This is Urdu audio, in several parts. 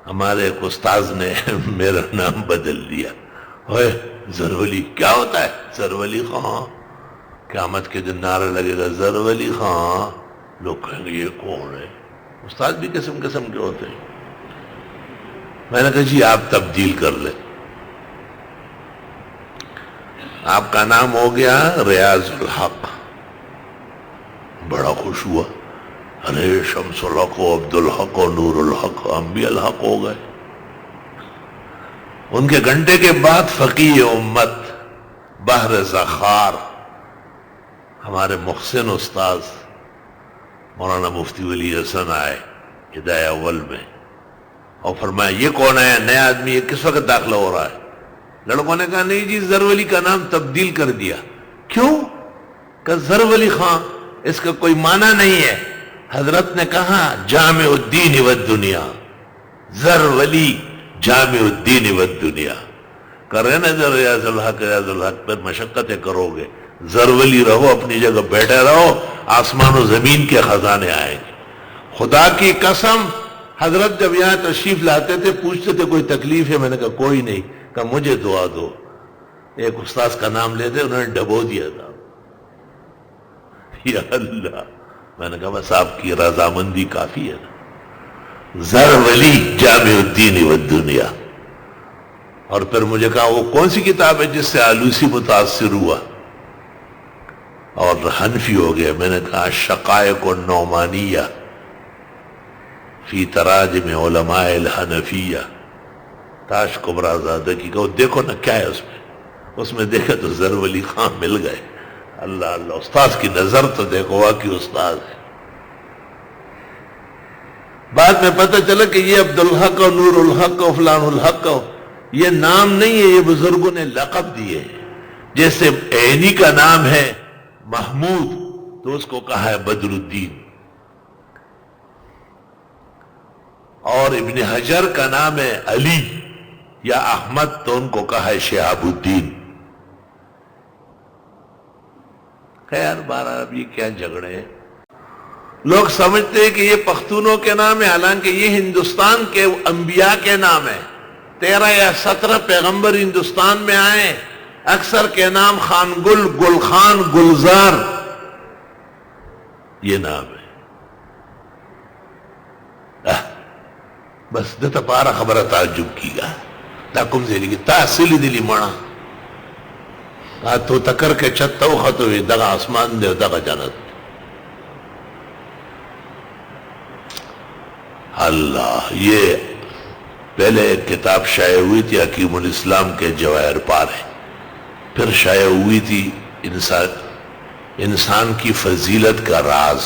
ہمارے ایک استاذ نے میرا نام بدل دیا. اوے زرولی کیا ہوتا ہے؟ زرولی خان. قیامت کے دن نعرہ لگے گا زرولی خان. لوگ کہیں گے یہ کون ہے؟ استاد بھی قسم قسم کے ہوتے ہیں. میں نے کہا جی آپ تبدیل کر لیں. آپ کا نام ہو گیا ریاض الحق. بڑا خوش ہوا. ارے شمس الحق و عبد الحق و نور الحق، ہم بھی الحق ہو گئے. ان کے گھنٹے کے بعد فقیہ امت بحر زخار ہمارے محسن استاذ مولانا مفتی ولی حسن آئے ہدایہ اول میں، اور فرمایا یہ کون ہے نیا آدمی، یہ کس وقت داخلہ ہو رہا ہے؟ لڑکوں نے کہا نہیں جی زرولی کا نام تبدیل کر دیا. کیوں؟ کہ زرولی خان اس کا کوئی معنی نہیں ہے. حضرت نے کہا جامع الدین والدنیا، زرولی جامع الدین والدنیا. کر رہے نا ریاض الحق ریاض الحق، پر مشقتیں کرو گے. زرولی رہو، اپنی جگہ بیٹھے رہو، آسمان و زمین کے خزانے آئیں گے. خدا کی قسم حضرت جب یہاں تشریف لاتے تھے پوچھتے تھے کوئی تکلیف ہے؟ میں نے کہا کوئی نہیں. کہا مجھے دعا دو. ایک استاذ کا نام لیتے انہوں نے ڈبو دیا تھا. یا اللہ. میں نے کہا بس آپ کی رضامندی کافی ہے نا. زرولی جامع الدین والدنیا. اور پھر مجھے کہا وہ کون سی کتاب ہے جس سے آلوسی متاثر ہوا اور حنفی ہو گیا؟ میں نے کہا شقائق النعمانیہ فی تراجم علماء الحنفیہ، تاش کبرا زادہ کی. کہو دیکھو نا کیا ہے اس میں دیکھا تو زرولی خان مل گئے. اللہ اللہ. استاذ کی نظر تو دیکھو، واقعی استاذ ہے. بعد میں پتہ چلا کہ یہ عبد الحق و نور الحق و فلان الحق یہ نام نہیں ہے، یہ بزرگوں نے لقب دیے. جیسے عینی کا نام ہے محمود تو اس کو کہا ہے بدر الدین، اور ابن حجر کا نام ہے علی یا احمد تو ان کو کہا ہے شہاب الدین. خیر بارہ اب یہ کیا جھگڑے ہیں. لوگ سمجھتے ہیں کہ یہ پختونوں کے نام ہے، حالانکہ یہ ہندوستان کے انبیاء کے نام ہے. 13 یا 17 پیغمبر ہندوستان میں آئے، اکثر کے نام خان گل، گل خان، گلزار یہ نام ہے. بس دتا پارا خبر تعجب کی گا دا کم زیلی کی تاثیلی دلی مانا تو تکر کے چھتاو خطوی دغا آسمان دے دغا جنت. اللہ. یہ پہلے ایک کتاب شائع ہوئی تھی حکیم الاسلام کے جواہر پارے، پھر شائع ہوئی تھی انسان کی فضیلت کا راز.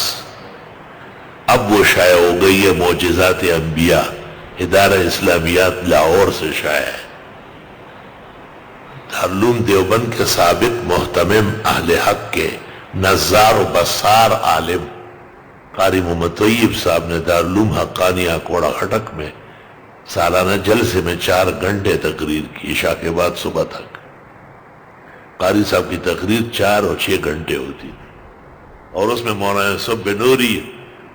اب وہ شائع ہو گئی ہے معجزات انبیاء، ادارہ اسلامیات لاہور سے شائع ہے. دارالعلوم دیوبند کے سابق محتمم اہل حق کے نظار و بصار عالم قاری محمد طیب صاحب نے دارالعلوم حقانیہ کوڑا خٹک میں سالانہ جلسے میں 4 گھنٹے تقریر کی، عشاء کے بعد صبح تک. قاری صاحب کی تقریر 4 اور 6 گھنٹے ہوتی تھی، اور اس میں مولانا یوسف بنوری،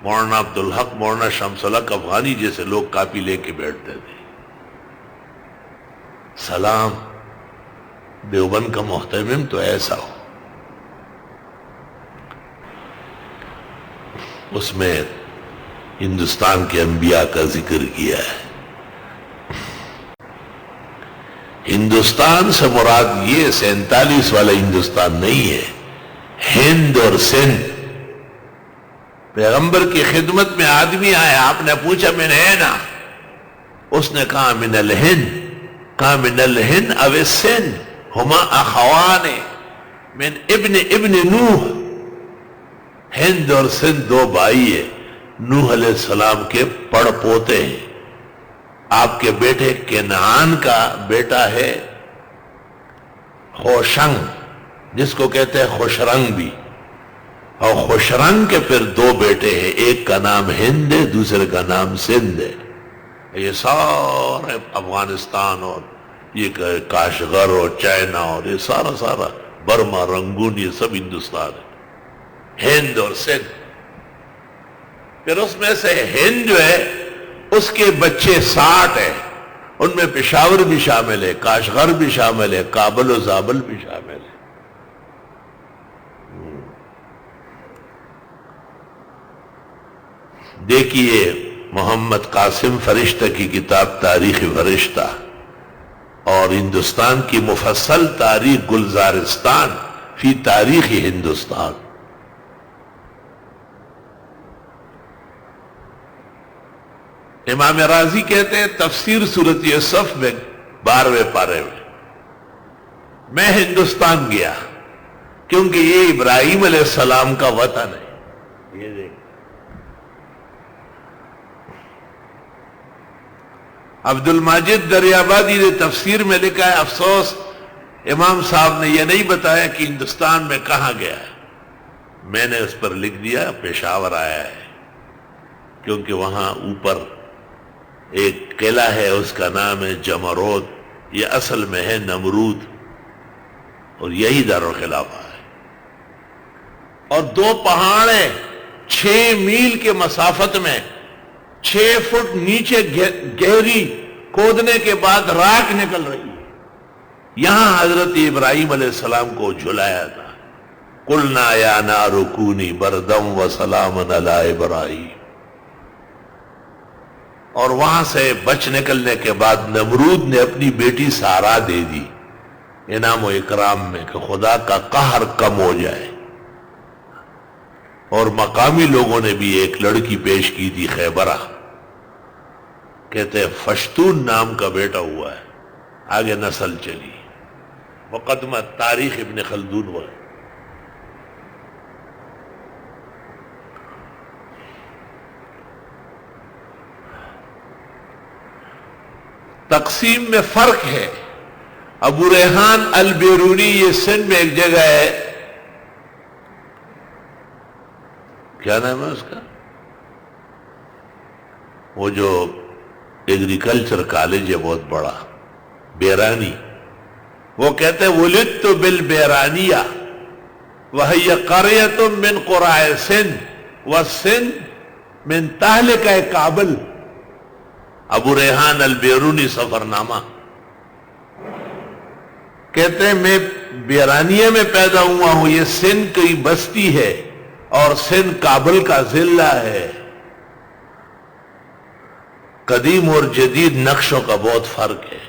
مولانا عبدالحق، مولانا شمس الحق افغانی جیسے لوگ کاپی لے کے بیٹھتے تھے. سلام. دیوبند کا محتمم تو ایسا ہو. اس میں ہندوستان کے انبیاء کا ذکر کیا ہے. ہندوستان سے مراد یہ 47 والا ہندوستان نہیں ہے، ہند اور سندھ. پیغمبر کی خدمت میں آدمی آیا، آپ نے پوچھا من اینا؟ اس نے کہا من الہند. کہا من الہند او السندھ؟ ہما اخوان من ابن نوح. ہند اور سندھ 2 بھائی ہیں، نوح علیہ السلام کے پڑ پوتے ہیں. آپ کے بیٹے کنعان کا بیٹا ہے خوشنگ، جس کو کہتے ہیں خوشرنگ بھی، اور خوشرنگ کے پھر 2 بیٹے ہیں، ایک کا نام ہند ہے، دوسرے کا نام سندھ ہے. یہ سارے افغانستان اور یہ کاشغر اور چائنا اور یہ سارا برما، رنگون، یہ سب ہندوستان ہے، ہند اور سندھ. پھر اس میں سے ہند جو ہے اس کے بچے 60 ہیں، ان میں پشاور بھی شامل ہے، کاشغر بھی شامل ہے، کابل و زابل بھی شامل ہے۔ دیکھیے محمد قاسم فرشتہ کی کتاب تاریخ فرشتہ اور ہندوستان کی مفصل تاریخ گلزارستان فی تاریخ ہندوستان۔ امام راضی کہتے ہیں تفسیر سورۃ یوسف میں 12ویں پارے میں ہندوستان گیا کیونکہ یہ ابراہیم علیہ السلام کا وطن ہے۔ یہ دیکھ عبد الماجد دریابادی نے تفسیر میں لکھا ہے، افسوس امام صاحب نے یہ نہیں بتایا کہ ہندوستان میں کہاں گیا ہے۔ میں نے اس پر لکھ دیا پشاور آیا ہے، کیونکہ وہاں اوپر ایک قلعہ ہے، اس کا نام ہے جمرود، یہ اصل میں ہے نمرود، اور یہی دارالخلافہ ہے۔ اور 2 پہاڑ ہیں 6 میل کے مسافت میں، 6 فٹ نیچے گہری کھودنے کے بعد راکھ نکل رہی ہے۔ یہاں حضرت ابراہیم علیہ السلام کو جھلایا تھا، قلنا یا نار کونی بردم وسلاما علی ابراہیم۔ اور وہاں سے بچ نکلنے کے بعد نمرود نے اپنی بیٹی سارا دے دی انعام و اکرام میں کہ خدا کا قہر کم ہو جائے۔ اور مقامی لوگوں نے بھی ایک لڑکی پیش کی تھی خیبرہ، کہتے ہیں فشتون نام کا بیٹا ہوا ہے، آگے نسل چلی، مقدمہ تاریخ ابن خلدون ہوا ہے۔ تقسیم میں فرق ہے۔ ابو ریحان البیرونی یہ سندھ میں ایک جگہ ہے، کیا نام ہے اس کا، وہ جو ایگریکلچر کالج ہے بہت بڑا، بیرانی، وہ کہتے ہیں ولدت بالبیرانیہ وہی قریۃ من قرائے سندھ والسندھ من تہلکہ کابل۔ ابو ریحان البیرونی سفرنامہ کہتے ہیں میں بیرانیہ میں پیدا ہوا ہوں، یہ سندھ کی بستی ہے اور سندھ کابل کا ضلع ہے۔ قدیم اور جدید نقشوں کا بہت فرق ہے۔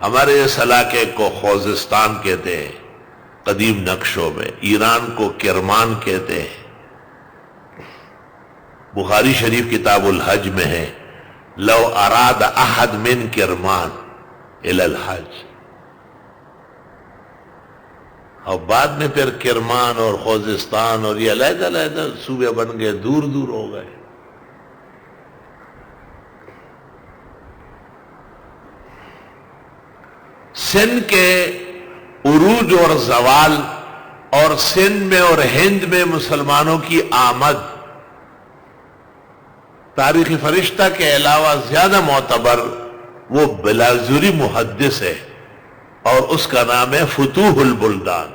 ہمارے اس علاقے کو خوزستان کہتے ہیں قدیم نقشوں میں، ایران کو کرمان کہتے ہیں۔ بخاری شریف کتاب الحج میں ہے لو اراد احد من کرمان الی الحج، اور بعد میں پھر کرمان اور خوزستان اور یہ علیحدہ علیحدہ صوبے بن گئے، دور دور ہو گئے۔ سندھ کے عروج اور زوال اور سندھ میں اور ہند میں مسلمانوں کی آمد تاریخ فرشتہ کے علاوہ زیادہ معتبر وہ بلازوری محدث ہے اور اس کا نام ہے فتوح البلدان۔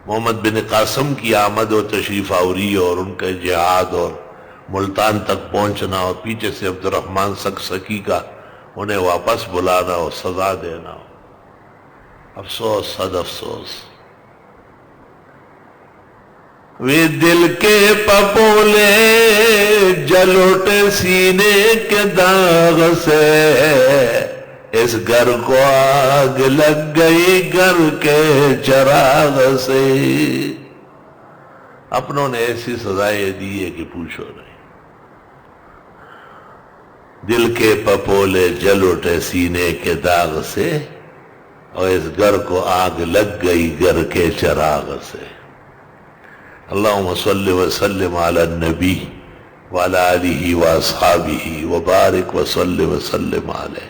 محمد بن قاسم کی آمد و تشریف آوری اور ان کے جہاد اور ملتان تک پہنچنا اور پیچھے سے عبد الرحمن سکسکی کا انہیں واپس بلانا اور سزا دینا، افسوس صد افسوس۔ وے دل کے پپولے جلوٹ سینے کے داغ سے، اس گھر کو آگ لگ گئی گھر کے چراغ سے۔ اپنوں نے ایسی سزائیں دی ہے کہ پوچھو نہیں۔ دل کے پپولے جل اٹھے سینے کے داغ سے، اور اس گھر کو آگ لگ گئی گھر کے چراغ سے۔ اللہم صلی وسلم علی النبی وعلی آلہ واصحابہ وبارک وسلم علیہ۔